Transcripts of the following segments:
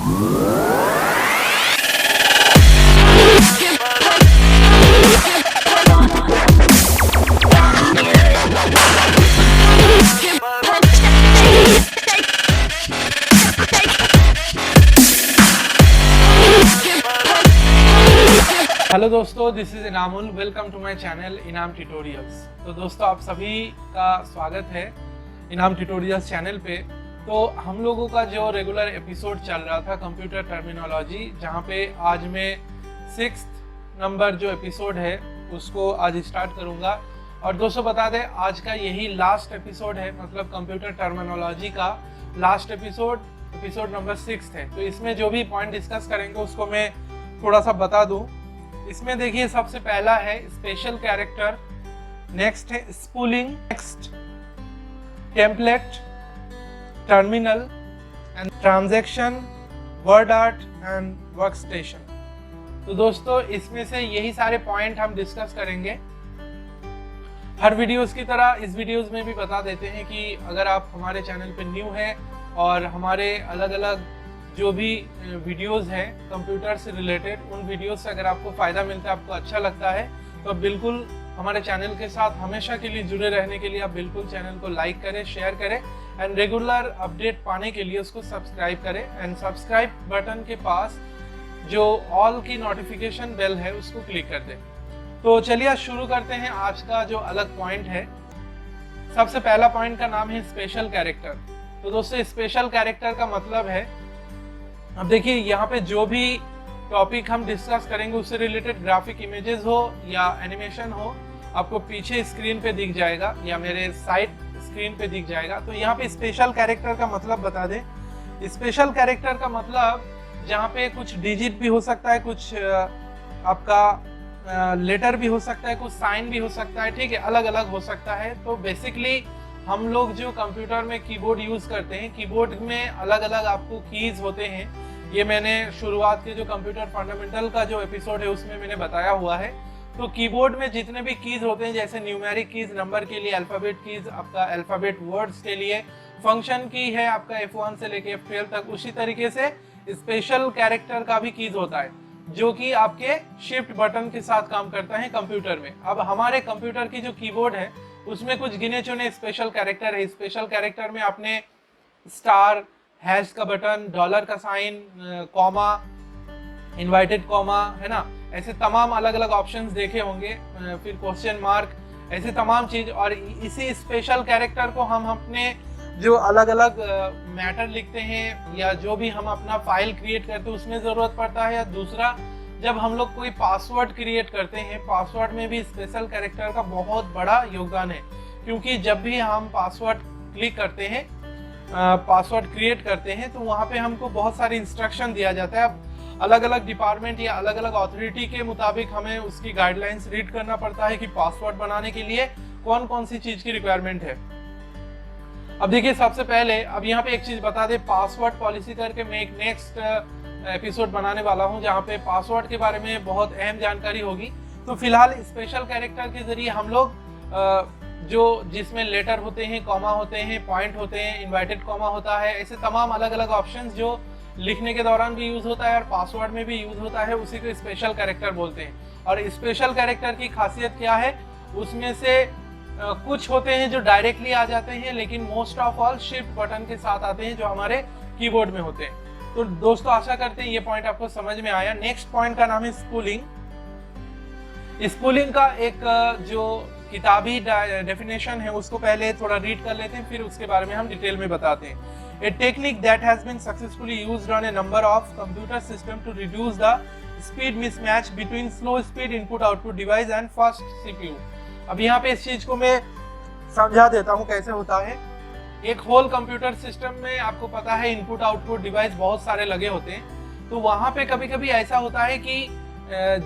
Hello दोस्तों, this is Inamul. Welcome to my channel Inam tutorials. तो दोस्तों, आप सभी का स्वागत है इनाम ट्यूटोरियल्स चैनल पे। तो हम लोगों का जो रेगुलर एपिसोड चल रहा था कंप्यूटर टर्मिनोलॉजी, जहाँ पे आज मैं 6th नंबर जो एपिसोड है उसको आज स्टार्ट करूँगा। और दोस्तों बता दें, आज का यही लास्ट एपिसोड है, मतलब कंप्यूटर टर्मिनोलॉजी का लास्ट एपिसोड नंबर 6 है। तो इसमें जो भी पॉइंट डिस्कस करेंगे उसको मैं थोड़ा सा बता दूं। इसमें देखिए, सबसे पहला है स्पेशल कैरेक्टर, नेक्स्ट है spooling, next template, terminal and transaction, word art and workstation. तो दोस्तों, इसमें से यही सारे पॉइंट हम डिस्कस करेंगे। हर वीडियोस की तरह इस वीडियोस में भी बता देते हैं कि अगर आप हमारे चैनल पे न्यू हैं और हमारे अलग अलग जो भी वीडियोस हैं कंप्यूटर से रिलेटेड, उन वीडियोस से अगर आपको फ़ायदा मिलता है, आपको अच्छा लगता है, तो बिल्कुल हमारे चैनल के साथ हमेशा के लिए जुड़े रहने के लिए आप बिल्कुल चैनल को लाइक करें, शेयर करें एंड रेगुलर अपडेट पाने के लिए उसको सब्सक्राइब करें। एंड सब्सक्राइब बटन के पास जो ऑल की नोटिफिकेशन बेल है उसको क्लिक कर दें। तो चलिए शुरू करते हैं आज का जो अलग पॉइंट है। सबसे पहला पॉइंट का नाम है स्पेशल कैरेक्टर। तो दोस्तों, स्पेशल कैरेक्टर का मतलब है, अब देखिए यहाँ पे जो भी टॉपिक हम डिस्कस करेंगे उससे रिलेटेड ग्राफिक इमेजेस हो या एनिमेशन हो, आपको पीछे स्क्रीन पे दिख जाएगा या मेरे साइड स्क्रीन पे दिख जाएगा। तो यहाँ पे स्पेशल कैरेक्टर का मतलब बता दें। स्पेशल कैरेक्टर का मतलब जहाँ पे कुछ डिजिट भी हो सकता है, कुछ आपका लेटर भी हो सकता है, कुछ साइन भी हो सकता है, ठीक है, अलग अलग हो सकता है। तो बेसिकली हम लोग जो कंप्यूटर में कीबोर्ड यूज करते हैं, कीबोर्ड में अलग अलग आपको कीज होते हैं। ये मैंने शुरुआत के जो कंप्यूटर फंडामेंटल का जो एपिसोड है उसमें मैंने बताया हुआ है। तो कीबोर्ड में जितने भी कीज होते हैं, जैसे न्यूमेरिक कीज नंबर के लिए, अल्फाबेट कीज आपका अल्फाबेट वर्ड्स के लिए, फंक्शन की है आपका F1 से लेके F12 तक, उसी तरीके से स्पेशल कैरेक्टर का भी कीज होता है जो कि आपके शिफ्ट बटन के साथ काम करता है कंप्यूटर में। अब हमारे कंप्यूटर की जो कीबोर्ड है उसमें कुछ गिने चुने स्पेशल कैरेक्टर है। स्पेशल कैरेक्टर में आपने स्टार, हैश का बटन, डॉलर का साइन, कॉमा, इनवर्टेड कॉमा, है ना, ऐसे तमाम अलग अलग ऑप्शंस देखे होंगे, फिर क्वेश्चन मार्क, ऐसे तमाम चीज। और इसी स्पेशल कैरेक्टर को हम अपने जो अलग अलग मैटर लिखते हैं या जो भी हम अपना फाइल क्रिएट करते हैं उसमें जरूरत पड़ता है। या दूसरा, जब हम लोग कोई पासवर्ड क्रिएट करते हैं, पासवर्ड में भी स्पेशल कैरेक्टर का बहुत बड़ा योगदान है, क्योंकि जब भी हम पासवर्ड क्लिक करते हैं, पासवर्ड क्रिएट करते हैं, तो वहाँ पे हमको बहुत सारे इंस्ट्रक्शन दिया जाता है। अब अलग अलग डिपार्टमेंट या अलग अलग अथॉरिटी के मुताबिक हमें उसकी गाइडलाइंस रीड करना पड़ता है कि पासवर्ड बनाने के लिए कौन कौन सी चीज की रिक्वायरमेंट है। अब देखिए, सबसे पहले अब यहाँ पे एक चीज बता दे, पासवर्ड पॉलिसी करके मैं एक नेक्स्ट एपिसोड बनाने वाला हूँ जहाँ पे पासवर्ड के बारे में बहुत अहम जानकारी होगी। तो फिलहाल स्पेशल कैरेक्टर के जरिए हम लोग जो जिसमें लेटर होते हैं, कॉमा होते हैं, पॉइंट होते हैं, इनवर्टेड कॉमा होता है, ऐसे तमाम अलग अलग ऑप्शंस जो लिखने के दौरान भी यूज होता है और पासवर्ड में भी यूज होता है, उसी को स्पेशल कैरेक्टर बोलते हैं। और स्पेशल कैरेक्टर की खासियत क्या है, उसमें से कुछ होते हैं जो डायरेक्टली आ जाते हैं, लेकिन most of all shift button के साथ आते हैं जो हमारे कीबोर्ड में होते हैं। तो दोस्तों, आशा करते हैं ये पॉइंट आपको समझ में आया। नेक्स्ट पॉइंट का नाम है स्पूलिंग। स्पूलिंग का एक जो किताबी डेफिनेशन है उसको पहले थोड़ा रीड कर लेते हैं, फिर उसके बारे में हम डिटेल में बताते हैं। A technique that has been successfully used on a number of computer systems to reduce the speed mismatch between slow speed input-output device and fast CPU। अब यहाँ पे इस चीज को मैं समझा देता हूँ कैसे होता है। एक होल कंप्यूटर सिस्टम में आपको पता है इनपुट आउटपुट डिवाइस बहुत सारे लगे होते हैं। तो वहाँ पे कभी कभी ऐसा होता है कि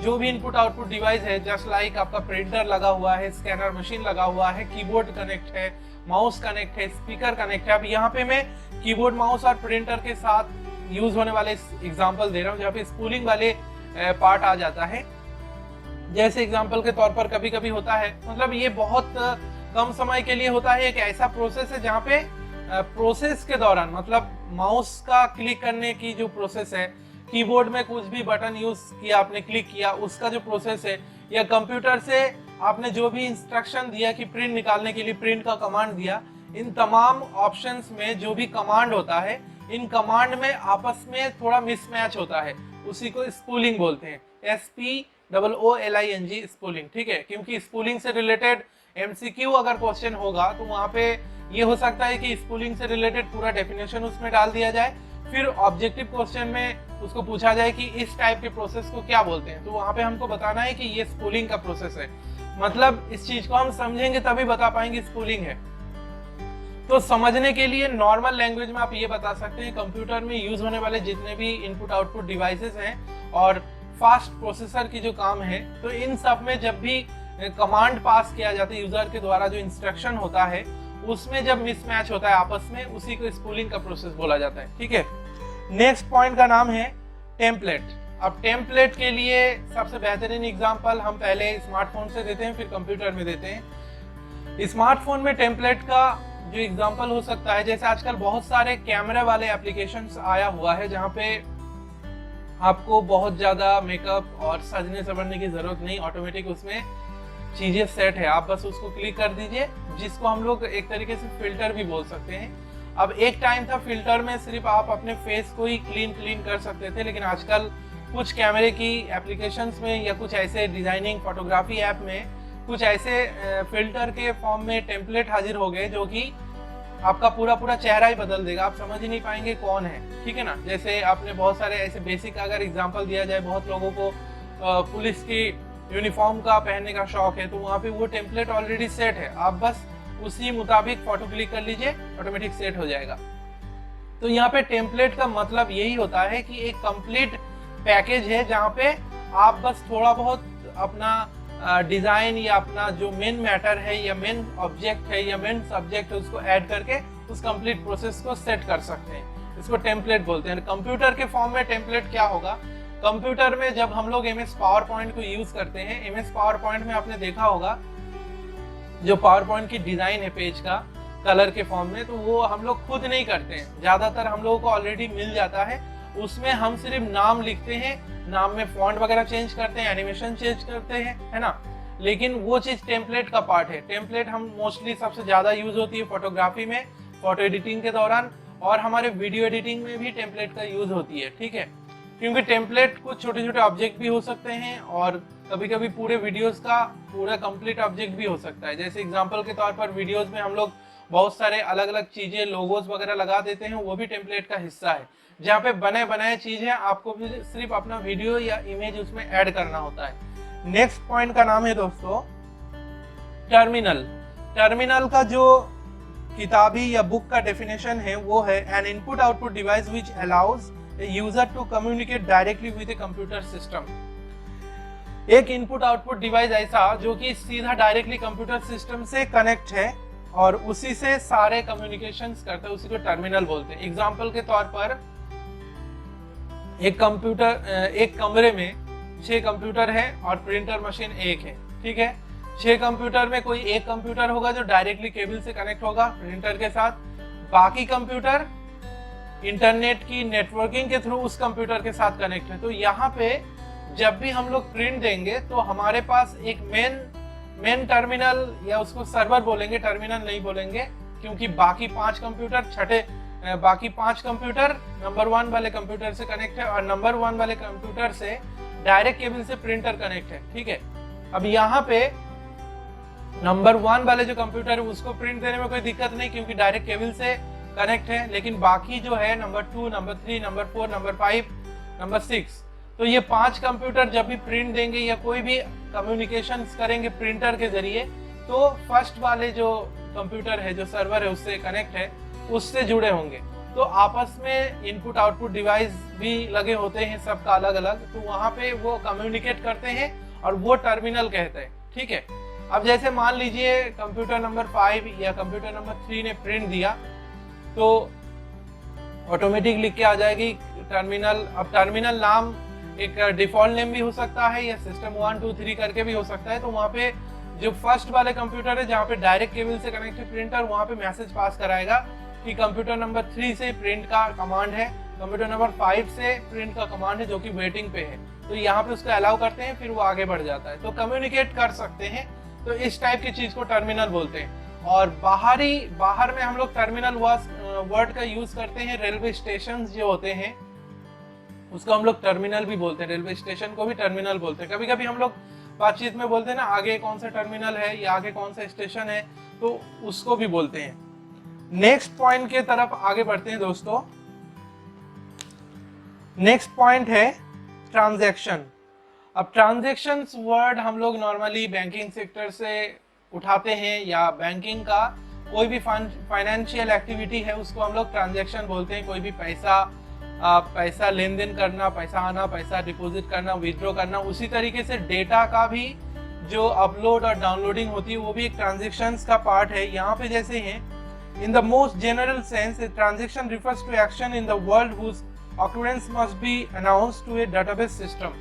जो भी इनपुट आउटपुट डिवाइस है, जस्ट लाइक आपका प्रिंटर लगा हुआ है, स्कैनर मशीन लगा हुआ है, कीबोर्ड कनेक्ट है, माउस कनेक्ट है, स्पीकर कनेक्ट है। अब यहाँ पे मैं कीबोर्ड, माउस और प्रिंटर के साथ यूज होने वाले एग्जांपल दे रहा हूँ जहाँ पे स्पूलिंग वाले पार्ट आ जाता है। जैसे एग्जांपल के तौर पर कभी कभी होता है, मतलब ये बहुत कम समय के लिए होता है, एक ऐसा प्रोसेस है जहाँ पे प्रोसेस के दौरान, मतलब माउस का क्लिक करने की जो प्रोसेस है, कीबोर्ड में कुछ भी बटन यूज किया आपने, क्लिक किया, उसका जो प्रोसेस है, या कंप्यूटर से आपने जो भी इंस्ट्रक्शन दिया कि प्रिंट निकालने के लिए प्रिंट का कमांड दिया, इन तमाम ऑप्शंस में जो भी कमांड होता है, इन कमांड में आपस में थोड़ा मिसमैच होता है, उसी को स्पूलिंग बोलते हैं, SPOOLING स्पूलिंग, ठीक है। क्योंकि स्पूलिंग से रिलेटेड MCQ अगर क्वेश्चन होगा तो वहां पे ये हो सकता है कि स्पूलिंग से रिलेटेड पूरा डेफिनेशन उसमें डाल दिया जाए, फिर ऑब्जेक्टिव क्वेश्चन में उसको पूछा जाए कि इस टाइप के प्रोसेस को क्या बोलते हैं, तो वहां पे हमको बताना है कि ये स्पूलिंग का प्रोसेस है। मतलब इस चीज को हम समझेंगे तभी बता पाएंगे स्पूलिंग है। तो समझने के लिए नॉर्मल लैंग्वेज में आप ये बता सकते हैं, कंप्यूटर में यूज होने वाले जितने भी इनपुट आउटपुट डिवाइसेस हैं और फास्ट प्रोसेसर की जो काम है, तो इन सब में जब भी कमांड पास किया जाता है यूजर के द्वारा, जो इंस्ट्रक्शन होता है उसमें जब मिसमैच होता है आपस में, उसी को स्पूलिंग का प्रोसेस बोला जाता है, ठीक है। नेक्स्ट पॉइंट का नाम है टेम्पलेट। अब टेम्पलेट के लिए सबसे बेहतरीन एग्जांपल हम पहले स्मार्टफोन से देते हैं, फिर कंप्यूटर में देते हैं। स्मार्टफोन में टेम्पलेट का जो एग्जांपल हो सकता है, जैसे आजकल बहुत सारे कैमरा वाले एप्लीकेशंस आया हुआ है जहाँ पे आपको बहुत ज्यादा मेकअप और सजने संवरने की जरूरत नहीं, ऑटोमेटिक उसमें चीजें सेट है, आप बस उसको क्लिक कर दीजिए, जिसको हम लोग एक तरीके से फिल्टर भी बोल सकते हैं। अब एक टाइम था फिल्टर में सिर्फ आप अपने फेस को ही क्लीन कर सकते थे, लेकिन आजकल कुछ कैमरे की एप्लीकेशंस में या कुछ ऐसे डिजाइनिंग फोटोग्राफी ऐप में कुछ ऐसे फिल्टर के फॉर्म में टेम्पलेट हाजिर हो गए जो कि आपका पूरा चेहरा ही बदल देगा, आप समझ ही नहीं पाएंगे कौन है, ठीक है ना। जैसे आपने बहुत सारे ऐसे बेसिक अगर एग्जांपल दिया जाए, बहुत लोगों को पुलिस की यूनिफॉर्म का पहनने का शौक है, तो वहाँ पे वो टेम्पलेट ऑलरेडी सेट है, आप बस उसी मुताबिक फोटो क्लिक कर लीजिए, ऑटोमेटिक सेट हो जाएगा। तो यहाँ पे टेम्पलेट का मतलब यही होता है कि एक कंप्लीट पैकेज है जहाँ पे आप बस थोड़ा बहुत अपना डिजाइन या अपना जो मेन मैटर है या मेन ऑब्जेक्ट है या मेन सब्जेक्ट है उसको ऐड करके उस कंप्लीट प्रोसेस को सेट कर सकते हैं, इसको टेम्पलेट बोलते हैं। कंप्यूटर के फॉर्म में टेम्पलेट क्या होगा, कंप्यूटर में जब हम लोग MS पावर पॉइंट को यूज करते हैं, MS पावर पॉइंट में आपने देखा होगा जो पावर पॉइंट की डिजाइन है पेज का कलर के फॉर्म में, तो वो हम लोग खुद नहीं करते हैं, ज्यादातर हम लोगों को ऑलरेडी मिल जाता है, उसमें हम सिर्फ नाम लिखते हैं, नाम में फॉन्ट वगैरह चेंज करते हैं, एनिमेशन चेंज करते हैं, है ना। लेकिन वो चीज टेम्पलेट का पार्ट है। टेम्पलेट हम मोस्टली सबसे ज्यादा यूज होती है फोटोग्राफी में, फोटो एडिटिंग के दौरान, और हमारे वीडियो एडिटिंग में भी टेम्पलेट का यूज होती है, ठीक है। क्योंकि टेम्पलेट कुछ छोटे छोटे ऑब्जेक्ट भी हो सकते हैं और कभी कभी पूरे वीडियोस का पूरा कंप्लीट ऑब्जेक्ट भी हो सकता है। जैसे एग्जांपल के तौर पर वीडियोस में हम लोग बहुत सारे अलग अलग चीजें, लोगोस वगैरह लगा देते हैं, वो भी टेम्पलेट का हिस्सा है, जहाँ पे बने बनाए चीजें आपको भी सिर्फ अपना वीडियो या इमेज उसमें ऐड करना होता है। नेक्स्ट पॉइंट का नाम है दोस्तों टर्मिनल। टर्मिनल का जो किताबी या बुक का डेफिनेशन है वो है N input output device which allows a user to communicate directly with a computer system। एक इनपुट आउटपुट डिवाइस ऐसा जो कि सीधा डायरेक्टली कंप्यूटर सिस्टम से कनेक्ट है और उसी से सारे कम्युनिकेशंस करते हैं, उसी को टर्मिनल बोलते हैं। एग्जांपल के तौर पर एक कमरे में 6 कंप्यूटर है और प्रिंटर मशीन एक है, ठीक है। 6 कंप्यूटर में कोई एक कंप्यूटर होगा जो डायरेक्टली केबल से कनेक्ट होगा प्रिंटर के साथ, बाकी कंप्यूटर इंटरनेट की नेटवर्किंग के थ्रू उस कंप्यूटर के साथ कनेक्ट है। तो यहाँ पे जब भी हम लोग प्रिंट देंगे तो हमारे पास एक मेन टर्मिनल, या उसको सर्वर बोलेंगे, टर्मिनल नहीं बोलेंगे, क्योंकि बाकी 5 कंप्यूटर नंबर 1 वाले कंप्यूटर से कनेक्ट है और नंबर 1 वाले कंप्यूटर से डायरेक्ट केबल से प्रिंटर कनेक्ट है, ठीक है। अब यहाँ पे नंबर 1 वाले जो कंप्यूटर है उसको प्रिंट देने में कोई दिक्कत नहीं, क्योंकि डायरेक्ट केबल से कनेक्ट है, लेकिन बाकी जो है number 2, number 3, number 4, number 5, number 6, तो ये 5 कंप्यूटर जब भी प्रिंट देंगे या कोई भी कम्युनिकेशन करेंगे प्रिंटर के जरिए, तो फर्स्ट वाले जो कंप्यूटर है, जो सर्वर है, उससे कनेक्ट है, उससे जुड़े होंगे। तो आपस में इनपुट आउटपुट डिवाइस भी लगे होते हैं सबका अलग अलग, तो वहां पे वो कम्युनिकेट करते हैं और वो टर्मिनल कहते हैं, ठीक है। अब जैसे मान लीजिए कंप्यूटर नंबर 5 या कंप्यूटर नंबर 3 ने प्रिंट दिया, तो ऑटोमेटिक लिख के आ जाएगी टर्मिनल। अब टर्मिनल नाम एक डिफॉल्ट नेम भी हो सकता है या सिस्टम 1 2 3 करके भी हो सकता है। तो वहाँ पे जो फर्स्ट वाले कंप्यूटर है जहाँ पे डायरेक्ट केबल से कनेक्ट है प्रिंटर, वहाँ पे मैसेज पास कराएगा कि कंप्यूटर नंबर 3 से प्रिंट का कमांड है, कंप्यूटर नंबर 5 से प्रिंट का कमांड है जो कि वेटिंग पे है, तो यहाँ पे उसको अलाउ करते हैं, फिर वो आगे बढ़ जाता है, तो कम्युनिकेट कर सकते हैं। तो इस टाइप की चीज को टर्मिनल बोलते हैं। और बाहर में हम लोग टर्मिनल वर्ड का यूज करते हैं। रेलवे स्टेशन जो होते हैं उसको हम लोग टर्मिनल भी बोलते हैं, रेलवे स्टेशन को भी टर्मिनल बोलते हैं। कभी कभी हम लोग बातचीत में बोलते हैं ना, आगे कौन सा टर्मिनल है या आगे कौन सा स्टेशन है, तो उसको भी बोलते हैं। नेक्स्ट पॉइंट के तरफ आगे बढ़ते हैं दोस्तों। नेक्स्ट पॉइंट है ट्रांजैक्शन। अब ट्रांजैक्शंस वर्ड हम लोग नॉर्मली बैंकिंग सेक्टर से उठाते हैं, या बैंकिंग का कोई भी फाइनेंशियल एक्टिविटी है उसको हम लोग ट्रांजैक्शन बोलते हैं। कोई भी पैसा लेन देन करना, पैसा आना, पैसा डिपॉजिट करना, विथड्रॉ करना, उसी तरीके से डेटा का भी जो अपलोड और डाउनलोडिंग होती है वो भी एक ट्रांजैक्शंस का पार्ट है। यहाँ पे जैसे हैं, in the most general sense a transaction refers to action in the world whose occurrence must be announced to a database system।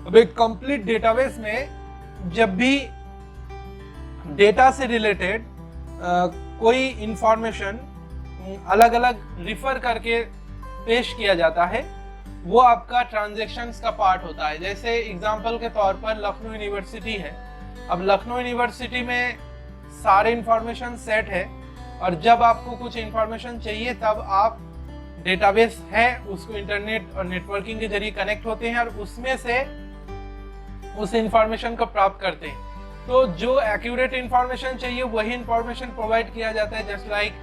अब एक कंप्लीट डेटाबेस में जब भी डेटा से रिलेटेड कोई इंफॉर्मेशन अलग अलग रिफर करके पेश किया जाता है, वो आपका ट्रांजैक्शंस का पार्ट होता है। जैसे एग्जांपल के तौर पर लखनऊ यूनिवर्सिटी है। अब लखनऊ यूनिवर्सिटी में सारे इंफॉर्मेशन सेट है, और जब आपको कुछ इंफॉर्मेशन चाहिए तब आप डेटाबेस है उसको इंटरनेट और नेटवर्किंग के जरिए कनेक्ट होते हैं और उसमें से उस इंफॉर्मेशन को प्राप्त करते हैं। तो जो एक्यूरेट इंफॉर्मेशन चाहिए वही इंफॉर्मेशन प्रोवाइड किया जाता है। जस्ट लाइक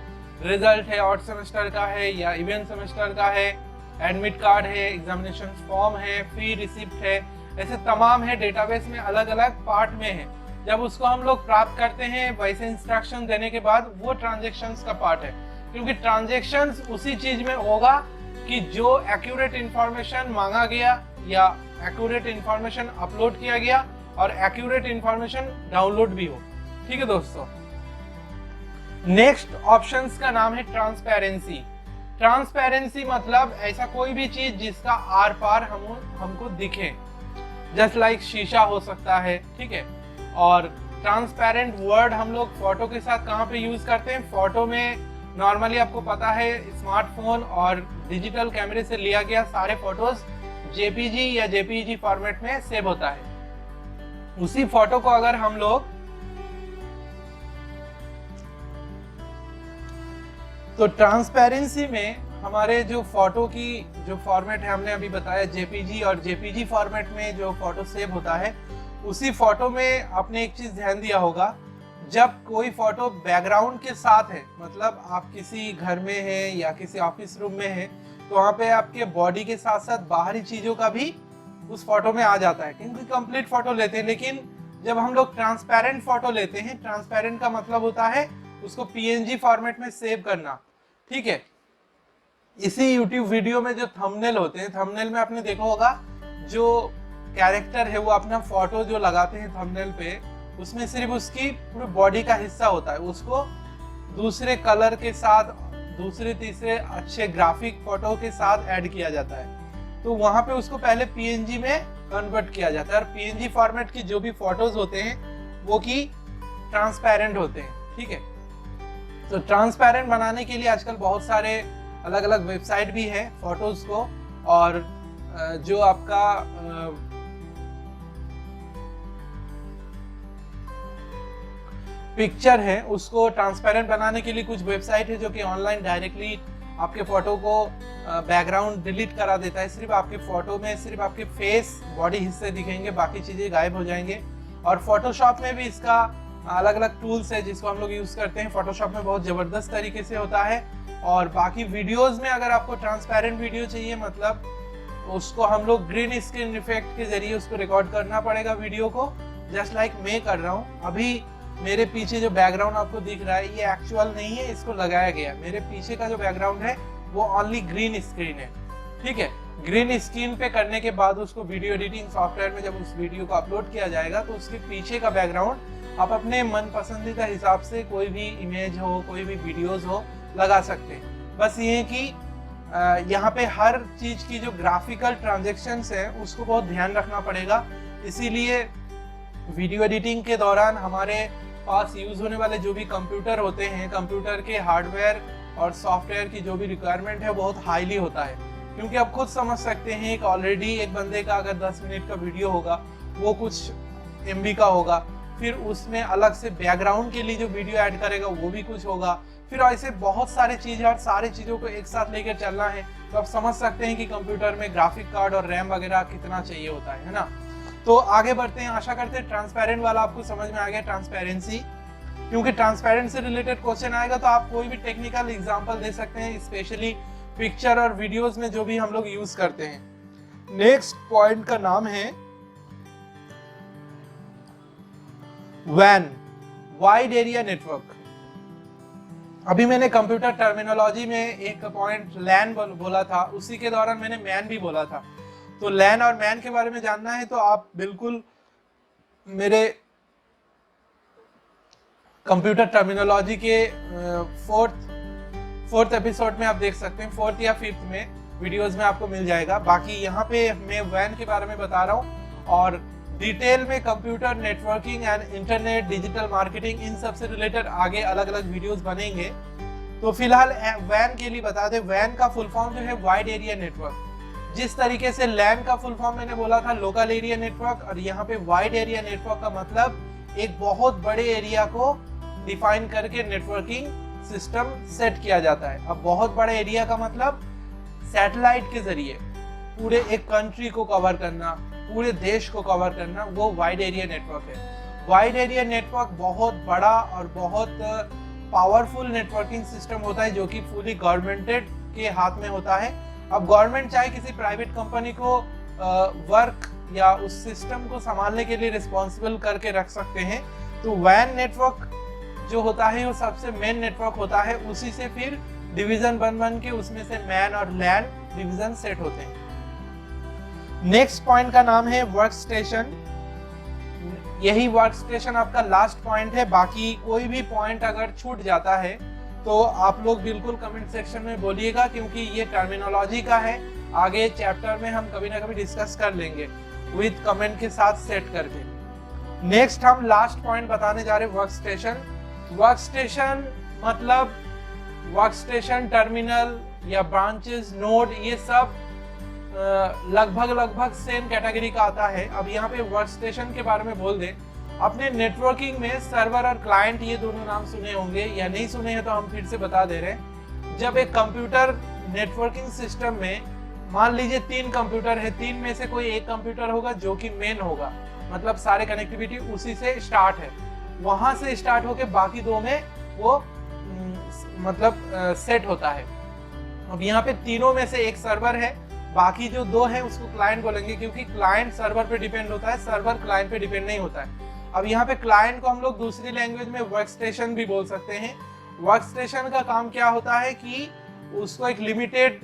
रिजल्ट है, ऑड सेमेस्टर का है या इवेंट सेमेस्टर का है, एडमिट कार्ड है, एग्जामिनेशन फॉर्म है, फी रिसिप्ट है, ऐसे तमाम है, डेटाबेस में अलग अलग पार्ट में है। जब उसको हम लोग प्राप्त करते हैं वैसे इंस्ट्रक्शन देने के बाद, वो ट्रांजैक्शंस का पार्ट है। क्योंकि ट्रांजैक्शंस उसी चीज में होगा कि जो एक्यूरेट इंफॉर्मेशन मांगा गया या एक्यूरेट इंफॉर्मेशन अपलोड किया गया और एक्यूरेट इंफॉर्मेशन डाउनलोड भी हो। ठीक है दोस्तों। नेक्स्ट ऑप्शंस का नाम है ट्रांसपेरेंसी। ट्रांसपेरेंसी मतलब ऐसा कोई भी चीज जिसका आर पार हमको दिखे, जस्ट लाइक शीशा हो सकता है। ठीक है। और ट्रांसपेरेंट वर्ड हम लोग फोटो के साथ कहाँ पे यूज करते हैं? फोटो में नॉर्मली आपको पता है स्मार्टफोन और डिजिटल कैमरे से लिया गया सारे फोटोज जेपीजी या जेपीईजी फॉर्मेट में सेव होता है। उसी फोटो को अगर हम लोग तो ट्रांसपेरेंसी में हमारे जो फोटो की जो फॉर्मेट है हमने अभी बताया जेपीजी, और जेपीजी फॉर्मेट में जो फोटो सेव होता है उसी फोटो में आपने एक चीज ध्यान दिया होगा, जब कोई फोटो बैकग्राउंड के साथ है, मतलब आप किसी घर में हैं या किसी ऑफिस रूम में हैं, तो वहाँ पे आपके बॉडी के साथ साथ बाहरी चीजों का भी उस फोटो में आ जाता है, क्योंकि कंप्लीट फोटो लेते हैं। लेकिन जब हम लोग ट्रांसपेरेंट फोटो लेते हैं, ट्रांसपेरेंट का मतलब होता है उसको पीएनजी फॉर्मेट में सेव करना। ठीक है। इसी यूट्यूब वीडियो में जो थंबनेल होते हैं, थंबनेल में आपने देखा होगा जो कैरेक्टर है वो अपना फोटो जो लगाते हैं थंबनेल पे, उसमें सिर्फ उसकी पूरी बॉडी का हिस्सा होता है, उसको दूसरे कलर के साथ, दूसरे तीसरे अच्छे ग्राफिक फोटो के साथ ऐड किया जाता है। तो वहां पे उसको पहले पीएनजी में कन्वर्ट किया जाता है, और पीएनजी फॉर्मेट की जो भी फोटोज होते हैं वो की ट्रांसपेरेंट होते हैं। ठीक है। तो ट्रांसपेरेंट बनाने के लिए आजकल बहुत सारे अलग अलग वेबसाइट भी है फोटोज को, और जो आपका पिक्चर है उसको ट्रांसपेरेंट बनाने के लिए कुछ वेबसाइट है जो कि ऑनलाइन डायरेक्टली आपके फोटो को बैकग्राउंड डिलीट करा देता है। सिर्फ आपके फोटो में सिर्फ आपके फेस, बॉडी हिस्से दिखेंगे, बाकी चीजें गायब हो जाएंगे। और फोटोशॉप में भी इसका अलग अलग टूल्स है जिसको हम लोग यूज करते हैं। फोटोशॉप में बहुत जबरदस्त तरीके से होता है। और बाकी वीडियोज में अगर आपको ट्रांसपेरेंट वीडियो चाहिए, मतलब उसको हम लोग ग्रीन स्क्रीन इफेक्ट के जरिए उसको रिकॉर्ड करना पड़ेगा वीडियो को, जस्ट लाइक मैं कर रहा हूँ अभी। मेरे पीछे जो बैकग्राउंड आपको दिख रहा है ये एक्चुअल नहीं है, इसको लगाया गया। मेरे पीछे का जो बैकग्राउंड है वो ओनली ग्रीन स्क्रीन है। ठीक है। ग्रीन स्क्रीन पे करने के बाद उसको वीडियो एडिटिंग सॉफ्टवेयर में जब उस वीडियो को अपलोड किया जाएगा तो उसके पीछे का बैकग्राउंड आप अपने मन पसंदीदा हिसाब से कोई भी इमेज हो, कोई भी वीडियोज हो, लगा सकते हैं। बस ये कि यहाँ पे हर चीज की जो ग्राफिकल ट्रांजेक्शन्स है उसको बहुत ध्यान रखना पड़ेगा। इसीलिए वीडियो एडिटिंग के दौरान हमारे पास यूज होने वाले जो भी कंप्यूटर होते हैं, कंप्यूटर के हार्डवेयर और सॉफ्टवेयर की जो भी रिक्वायरमेंट है बहुत हाईली होता है, क्योंकि आप खुद समझ सकते हैं एक ऑलरेडी एक बंदे का अगर 10 मिनट का वीडियो होगा वो कुछ MB का होगा, फिर उसमें अलग से बैकग्राउंड के लिए जो वीडियो ऐड करेगा वो भी कुछ होगा, फिर ऐसे बहुत सारे चीजें और सारी चीजों को एक साथ लेकर चलना है। तो आप समझ सकते हैं कि कंप्यूटर में ग्राफिक कार्ड और रैम वगैरह कितना चाहिए होता है ना। तो आगे बढ़ते हैं, आशा करते हैं ट्रांसपेरेंट वाला आपको समझ में आ गया, ट्रांसपेरेंसी, क्योंकि ट्रांसपेरेंट से रिलेटेड क्वेश्चन आएगा तो आप कोई भी टेक्निकल एग्जांपल दे सकते हैं, स्पेशली पिक्चर और वीडियोस में जो भी हम लोग यूज करते हैं। नेक्स्ट पॉइंट का नाम है WAN, वाइड एरिया नेटवर्क। अभी मैंने कंप्यूटर टर्मिनोलॉजी में एक पॉइंट LAN बोला था, उसी के दौरान मैंने MAN भी बोला था। तो LAN और MAN के बारे में जानना है तो आप बिल्कुल मेरे कंप्यूटर टर्मिनोलॉजी के फोर्थ एपिसोड में आप देख सकते हैं, 4th या 5th में वीडियोस में आपको मिल जाएगा। बाकी यहाँ पे मैं WAN के बारे में बता रहा हूँ और डिटेल में computer networking and internet digital marketing इन सब से रिलेटेड आगे अलग अलग वीडियोस बनेंगे। तो फिलहाल WAN के लिए बता दें, WAN का फुल फॉर्म जो है वाइड एरिया नेटवर्क। जिस तरीके से LAN का फुल फॉर्म मैंने बोला था लोकल एरिया नेटवर्क, और यहाँ पे वाइड एरिया नेटवर्क का मतलब एक बहुत बड़े एरिया को डिफाइन करके नेटवर्किंग सिस्टम सेट किया जाता है। अब बहुत बड़ा एरिया का मतलब सैटेलाइट के जरिए पूरे एक कंट्री को कवर करना, पूरे देश को कवर करना, वो वाइड एरिया नेटवर्क है। वाइड एरिया नेटवर्क बहुत बड़ा और बहुत पावरफुल नेटवर्किंग सिस्टम होता है जो कि फुली गवर्नमेंटेड के हाथ में होता है। अब गवर्नमेंट चाहे किसी प्राइवेट कंपनी को वर्क या उस सिस्टम को संभालने के लिए रिस्पॉन्सिबल करके रख सकते हैं। तो WAN नेटवर्क जो होता है वो सबसे मेन नेटवर्क होता है, उसी से फिर डिवीजन बन के उसमें से MAN और LAN डिवीजन सेट होते हैं। नेक्स्ट पॉइंट का नाम है वर्क स्टेशन। यही वर्क स्टेशन आपका लास्ट पॉइंट है। बाकी कोई भी पॉइंट अगर छूट जाता है तो आप लोग बिल्कुल कमेंट सेक्शन में बोलिएगा, क्योंकि ये टर्मिनोलॉजी का है, आगे चैप्टर में हम कभी ना कभी डिस्कस कर लेंगे विद कमेंट के साथ सेट करके। नेक्स्ट हम लास्ट पॉइंट बताने जा रहे हैं वर्क स्टेशन। वर्क स्टेशन मतलब वर्क स्टेशन, टर्मिनल या ब्रांचेस, नोड, ये सब लगभग सेम कैटेगरी का आता है। अब यहाँ पे वर्क स्टेशन के बारे में बोल दें, अपने नेटवर्किंग में सर्वर और क्लाइंट ये दोनों नाम सुने होंगे, या नहीं सुने हैं तो हम फिर से बता दे रहे हैं। जब एक कंप्यूटर नेटवर्किंग सिस्टम में मान लीजिए 3 कंप्यूटर है, 3 में से कोई एक कंप्यूटर होगा जो कि मेन होगा, मतलब सारे कनेक्टिविटी उसी से स्टार्ट है, वहां से स्टार्ट होके बाकी 2 में वो मतलब सेट होता है। अब यहाँ पे तीनों में से एक सर्वर है, बाकी जो 2 है उसको क्लाइंट बोलेंगे, क्योंकि क्लाइंट सर्वर पे डिपेंड होता है, सर्वर क्लाइंट पे डिपेंड नहीं होता है। अब यहाँ पे क्लाइंट को हम लोग दूसरी लैंग्वेज में वर्क स्टेशन भी बोल सकते हैं। वर्क स्टेशन का काम क्या होता है कि उसको एक लिमिटेड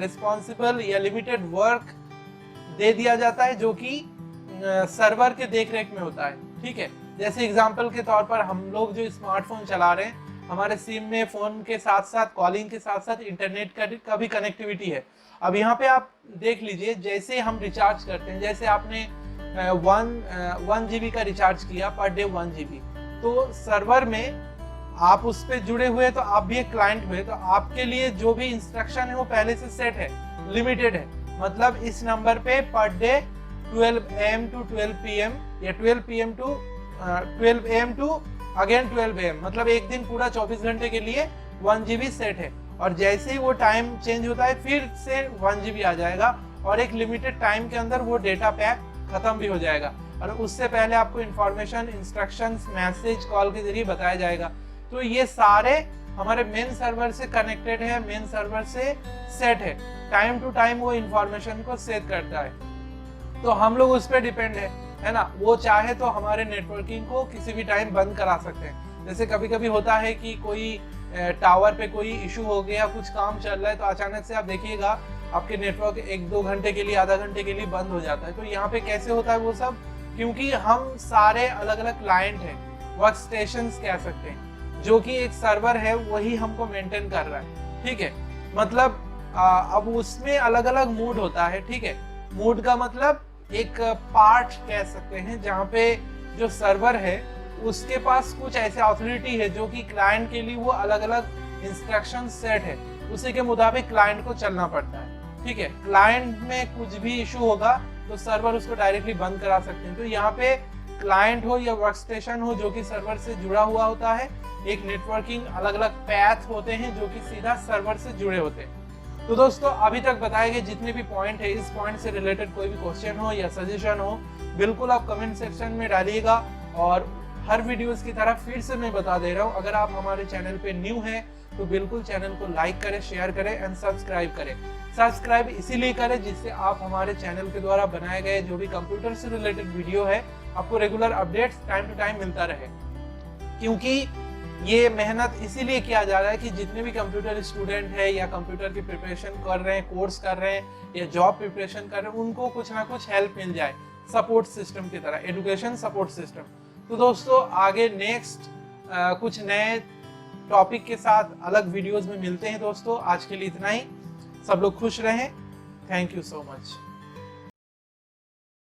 रिस्पॉन्सिबल या लिमिटेड वर्क दे दिया जाता है जो कि सर्वर के देखरेख में होता है। ठीक है, जैसे एग्जांपल के तौर पर हम लोग जो स्मार्टफोन चला रहे हैं, हमारे सिम में फोन के साथ साथ कॉलिंग के साथ साथ इंटरनेट का भी कनेक्टिविटी है। अब यहाँ पे आप देख लीजिए, जैसे हम रिचार्ज करते हैं, जैसे आपने 1 GB का रिचार्ज किया पर डे 1 GB, तो सर्वर में आप उस पर जुड़े हुए, तो आप भी एक क्लाइंट हुए, तो आपके लिए जो भी इंस्ट्रक्शन है वो पहले से सेट है, लिमिटेड है। मतलब इस नंबर पे per day 12 AM to 12 PM या 12 PM to 12 AM to again 12 AM, मतलब एक दिन पूरा 24 घंटे के लिए 1 GB सेट है। और जैसे ही वो टाइम चेंज होता है फिर से 1 GB आ जाएगा, और एक लिमिटेड टाइम के अंदर वो डेटा पैक खत्म भी हो जाएगा, और उससे पहले आपको इंफॉर्मेशन, इंस्ट्रक्शंस, मैसेज, कॉल के जरिए बताया जाएगा। तो ये सारे हमारे मेन सर्वर से कनेक्टेड है, मेन सर्वर से सेट है, टाइम टू टाइम वो इंफॉर्मेशन को सेट करता है। तो हम लोग उस पर डिपेंड है ना। वो चाहे तो हमारे नेटवर्किंग को किसी भी टाइम बंद करा सकते हैं। जैसे कभी कभी होता है कि कोई टावर पे कोई इशू हो गया, कुछ काम चल रहा है, तो अचानक से आप देखिएगा आपके नेटवर्क 1-2 घंटे के लिए, आधा घंटे के लिए बंद हो जाता है। तो यहाँ पे कैसे होता है वो सब, क्योंकि हम सारे अलग अलग क्लाइंट हैं, वर्क स्टेशन कह सकते हैं, जो कि एक सर्वर है वही हमको मेंटेन कर रहा है। ठीक है, मतलब अब उसमें अलग अलग मूड होता है। ठीक है, मूड का मतलब एक पार्ट कह सकते हैं जहाँ पे जो सर्वर है उसके पास कुछ ऐसे अथॉरिटी है जो कि क्लाइंट के लिए वो अलग अलग इंस्ट्रक्शन सेट है उसी के मुताबिक क्लाइंट को चलना पड़ता है। ठीक है, क्लाइंट में कुछ भी इशू होगा तो सर्वर उसको डायरेक्टली बंद करा सकते हैं। तो यहाँ पे क्लाइंट हो या वर्क स्टेशन हो जो कि सर्वर से जुड़ा हुआ होता है, एक नेटवर्किंग अलग अलग पैथ होते हैं जो कि सीधा सर्वर से जुड़े होते हैं। तो दोस्तों अभी तक बताए गए जितने भी पॉइंट है, इस पॉइंट से रिलेटेड कोई भी क्वेश्चन हो या सजेशन हो, बिल्कुल आप कमेंट सेक्शन में डालिएगा। और हर वीडियोस की तरह फिर से मैं बता दे रहा हूँ, अगर आप हमारे चैनल पे न्यू हैं तो बिल्कुल चैनल को लाइक करें, शेयर करें एंड सब्सक्राइब करें। सब्सक्राइब इसीलिए करें जिससे आप हमारे चैनल के द्वारा बनाए गए जो भी कंप्यूटर से रिलेटेड वीडियो है आपको regular updates time to time मिलता रहे। क्योंकि ये मेहनत इसीलिए किया जा रहा है कि जितने भी कंप्यूटर स्टूडेंट है या कंप्यूटर की प्रिपरेशन कर रहे हैं, कोर्स कर रहे हैं या जॉब प्रिपरेशन कर रहे हैं, उनको कुछ ना कुछ हेल्प मिल जाए सपोर्ट सिस्टम की तरह, एजुकेशन सपोर्ट सिस्टम। तो दोस्तों आगे नेक्स्ट कुछ नए टॉपिक के साथ अलग वीडियोस में मिलते हैं। दोस्तों आज के लिए इतना ही, सब लोग खुश रहें। Thank you so much.